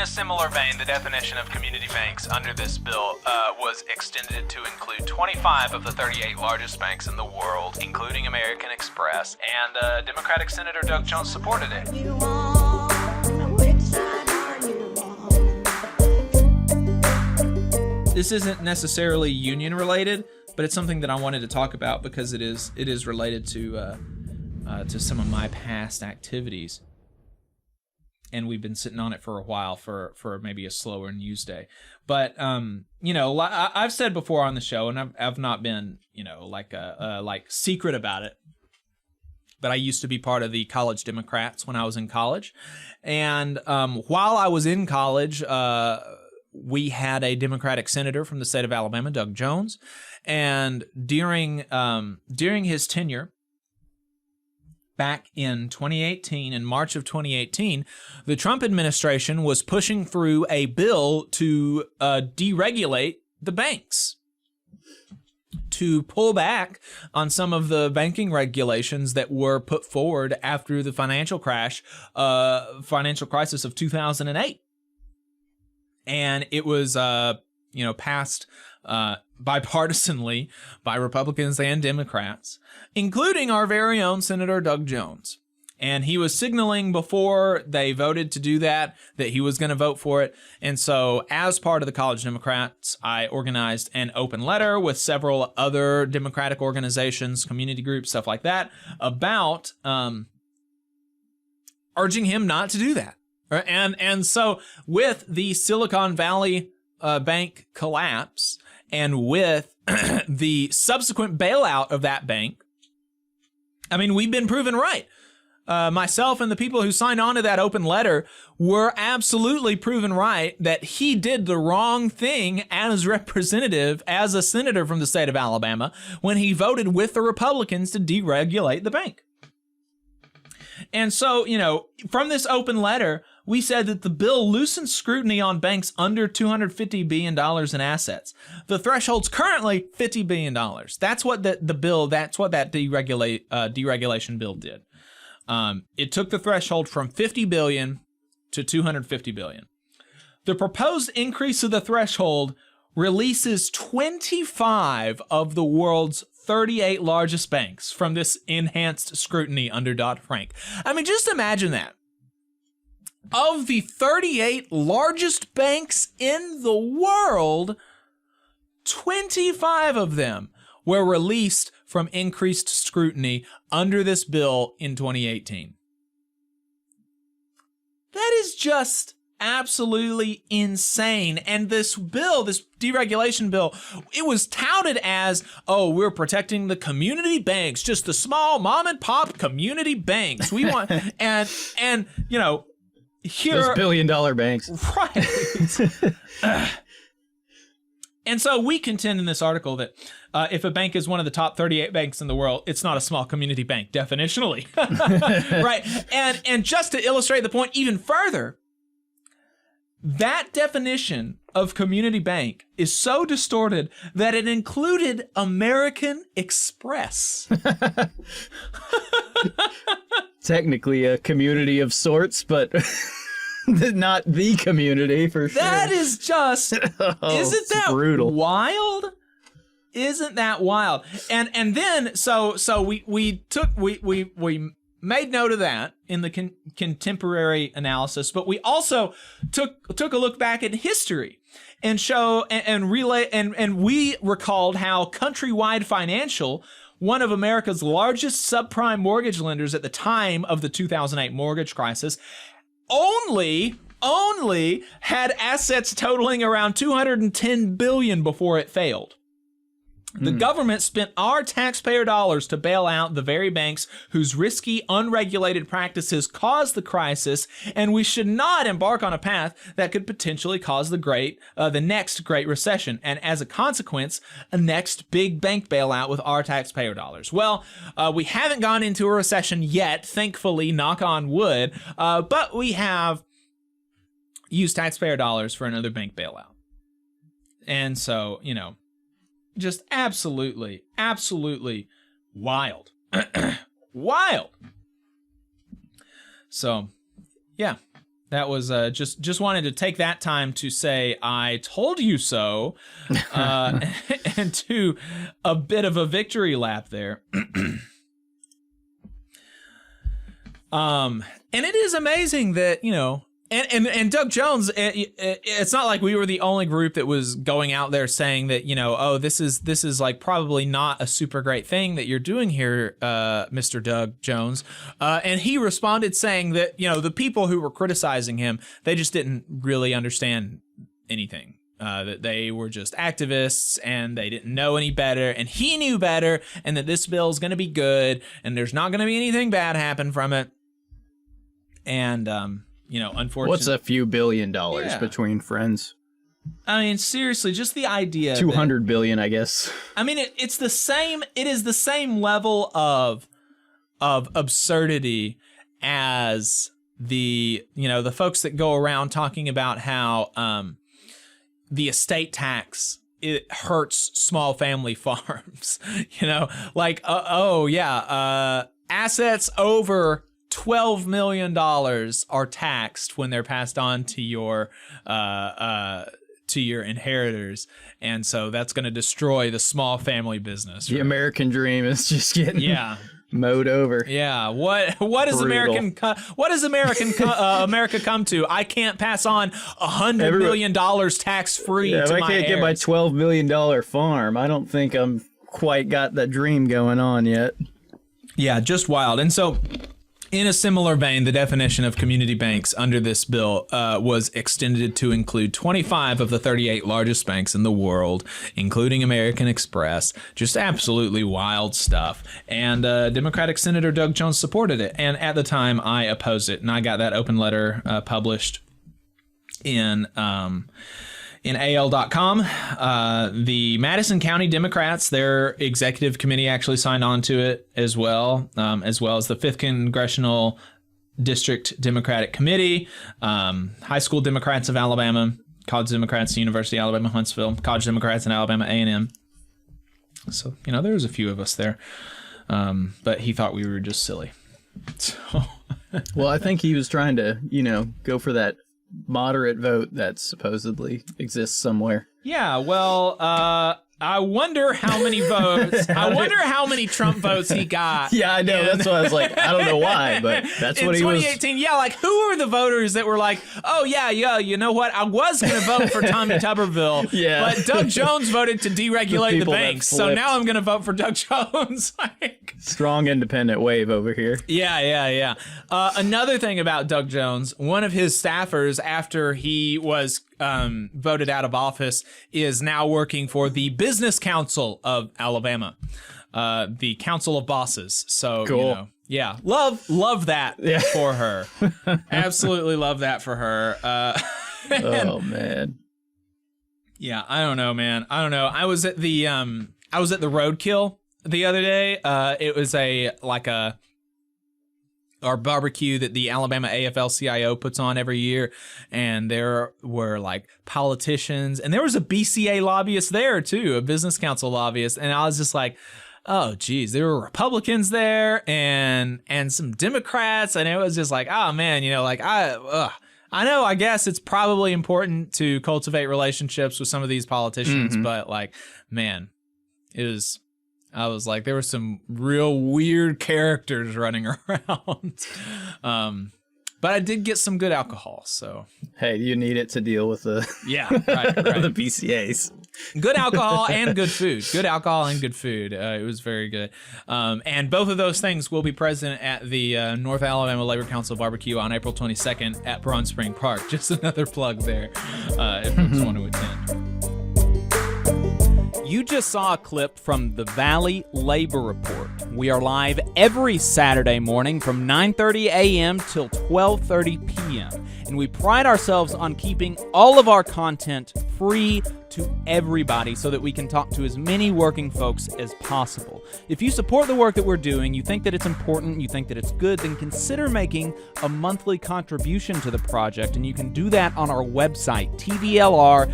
a similar vein, the definition of community banks under this bill was extended to include 25 of the 38 largest banks in the world, including American Express, and Democratic Senator Doug Jones supported it. This isn't necessarily union related, but it's something that I wanted to talk about because it is related to some of my past activities. And we've been sitting on it for a while for maybe a slower news day. But, you know, I've said before on the show, and I've not been, you know, like secret about it, but I used to be part of the College Democrats when I was in college. And while I was in college, we had a Democratic senator from the state of Alabama, Doug Jones. And during his tenure, back in 2018, in March of 2018, the Trump administration was pushing through a bill to deregulate the banks, to pull back on some of the banking regulations that were put forward after the financial crisis of 2008. And it was, passed bipartisanly by Republicans and Democrats, including our very own Senator Doug Jones. And he was signaling before they voted to do that he was going to vote for it. And so as part of the College Democrats, I organized an open letter with several other Democratic organizations, community groups, stuff like that, about urging him not to do that. And so with the Silicon Valley bank collapse, and with the subsequent bailout of that bank, I mean, we've been proven right. Myself and the people who signed on to that open letter were absolutely proven right that he did the wrong thing as representative, as a senator from the state of Alabama, when he voted with the Republicans to deregulate the bank. And so, you know, from this open letter, we said that the bill loosens scrutiny on banks under $250 billion in assets. The threshold's currently $50 billion. That's what that deregulation bill did. It took the threshold from 50 billion to 250 billion. The proposed increase of the threshold releases 25 of the world's 38 largest banks from this enhanced scrutiny under Dodd-Frank. I mean, just imagine that. Of the 38 largest banks in the world, 25 of them were released from increased scrutiny under this bill in 2018. That is just absolutely insane. And this bill, this deregulation bill, it was touted as, oh, we're protecting the community banks, just the small mom and pop community banks. We want, and you know, here, those billion-dollar banks. Right. And so we contend in this article that if a bank is one of the top 38 banks in the world, it's not a small community bank, definitionally. Right. And just to illustrate the point even further, that definition of community bank is so distorted that it included American Express. Technically a community of sorts, but not the community for sure. That is just, isn't that brutal. Wild? Isn't that wild? And then so we made note of that in the contemporary analysis, but we also took a look back at history and we recalled how Countrywide Financial, one of America's largest subprime mortgage lenders at the time of the 2008 mortgage crisis, only had assets totaling around $210 billion before it failed. The government spent our taxpayer dollars to bail out the very banks whose risky, unregulated practices caused the crisis, and we should not embark on a path that could potentially cause the next Great Recession, and as a consequence, a next big bank bailout with our taxpayer dollars. Well, we haven't gone into a recession yet, thankfully, knock on wood, but we have used taxpayer dollars for another bank bailout. And so, you know, just absolutely wild. Wild. So, yeah, That was just wanted to take that time to say I told you so, and to a bit of a victory lap there. And it is amazing that, you know, and Doug Jones, it's not like we were the only group that was going out there saying that, you know, oh, this is like probably not a super great thing that you're doing here, Mr. Doug Jones. And he responded saying that, you know, the people who were criticizing him, they just didn't really understand anything. That they were just activists and they didn't know any better, and he knew better, and that this bill is going to be good and there's not going to be anything bad happen from it. And, you know, unfortunately, what's a few $1 billion between friends? I mean, seriously, just the idea. 200 billion, I guess. I mean, it's the same. It is the same level of absurdity as the, you know, the folks that go around talking about how the estate tax, it hurts small family farms. You know, like assets over $12 million are taxed when they're passed on to your inheritors, and so that's going to destroy the small family business. The American dream is just getting mowed over. Yeah. What is America come to? I can't pass on $100 million tax free. Yeah, to if my I can't heirs. get my $12 million farm, I don't think I'm quite got that dream going on yet. Yeah, just wild. And so, in a similar vein, the definition of community banks under this bill was extended to include 25 of the 38 largest banks in the world, including American Express. Just absolutely wild stuff. And Democratic Senator Doug Jones supported it. And at the time, I opposed it. And I got that open letter published in AL.com. The Madison County Democrats, their executive committee actually signed on to it as well as the 5th Congressional District Democratic Committee, High School Democrats of Alabama, College Democrats, University of Alabama, Huntsville, College Democrats in Alabama A&M. So, you know, there was a few of us there, but he thought we were just silly. So, well, I think he was trying to, you know, go for that moderate vote that supposedly exists somewhere. Yeah, well, I wonder how many votes. I wonder how many Trump votes he got. Yeah, I know. That's why I was like, I don't know why, but that's what he was. In 2018, yeah, like, who were the voters that were like, oh, yeah, you know what? I was going to vote for Tommy Tuberville, but Doug Jones voted to deregulate the banks, so now I'm going to vote for Doug Jones. Like, strong independent wave over here. Yeah. Another thing about Doug Jones, one of his staffers, after he was voted out of office, is now working for the Business Council of Alabama, the Council of Bosses. So, cool. You know, yeah, love that for her. Absolutely love that for her. Oh man. Yeah, I don't know, man. I don't know. I was at the Roadkill the other day. It was our barbecue that the Alabama AFL-CIO puts on every year, and there were like politicians, and there was a BCA lobbyist there too, a business council lobbyist, and I was just like, oh geez, there were Republicans there and some Democrats, and it was just like, oh man, you know, like I know, I guess it's probably important to cultivate relationships with some of these politicians, but like, man, I was like, there were some real weird characters running around. But I did get some good alcohol, so. Hey, you need it to deal with the right. the BCAs. Good alcohol and good food. Good alcohol and good food. It was very good. And both of those things will be present at the North Alabama Labor Council barbecue on April 22nd at Braun Spring Park. Just another plug there if folks want to attend. You just saw a clip from the Valley Labor Report. We are live every Saturday morning from 9:30 a.m. till 12:30 p.m. And we pride ourselves on keeping all of our content free to everybody so that we can talk to as many working folks as possible. If you support the work that we're doing, you think that it's important, you think that it's good, then consider making a monthly contribution to the project, and you can do that on our website, tvlr.fm.